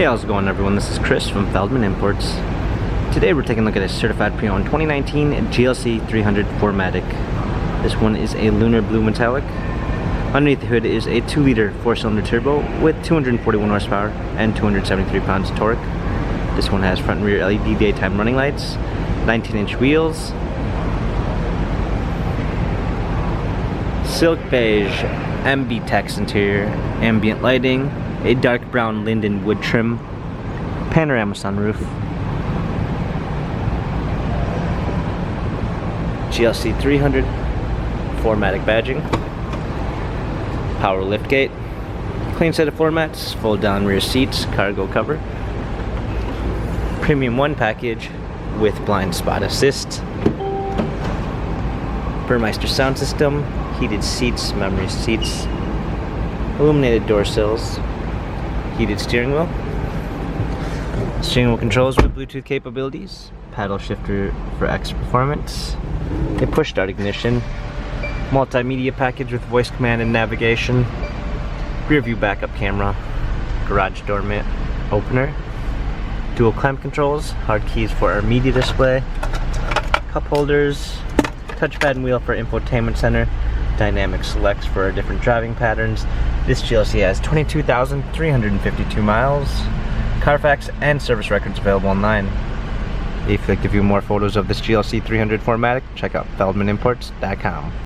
Hey, how's it going everyone? This is Chris from Feldmann Imports. Today we're taking a look at a certified pre-owned 2019 GLC 300 4MATIC. This one is a lunar blue metallic. Underneath the hood is a 2-liter 4-cylinder turbo with 241 horsepower and 273 pounds of torque. This one has front and rear LED daytime running lights, 19-inch wheels, silk beige MB-Tex interior, ambient lighting, a dark brown linden wood trim, panorama sunroof, GLC 300 4MATIC badging, power liftgate, clean set of floor mats, fold down rear seats, cargo cover, premium 1 package with blind spot assist, Burmeister sound system, heated seats, memory seats, illuminated door sills, heated steering wheel controls with Bluetooth capabilities, paddle shifter for extra performance, a push start ignition, multimedia package with voice command and navigation, rear view backup camera, garage door opener, dual clamp controls, hard keys for our media display, cup holders, touchpad and wheel for infotainment center, dynamic selects for our different driving patterns. This GLC has 22,352 miles, Carfax and service records available online. If you'd like to view more photos of this GLC 300 4MATIC, check out feldmanimports.com.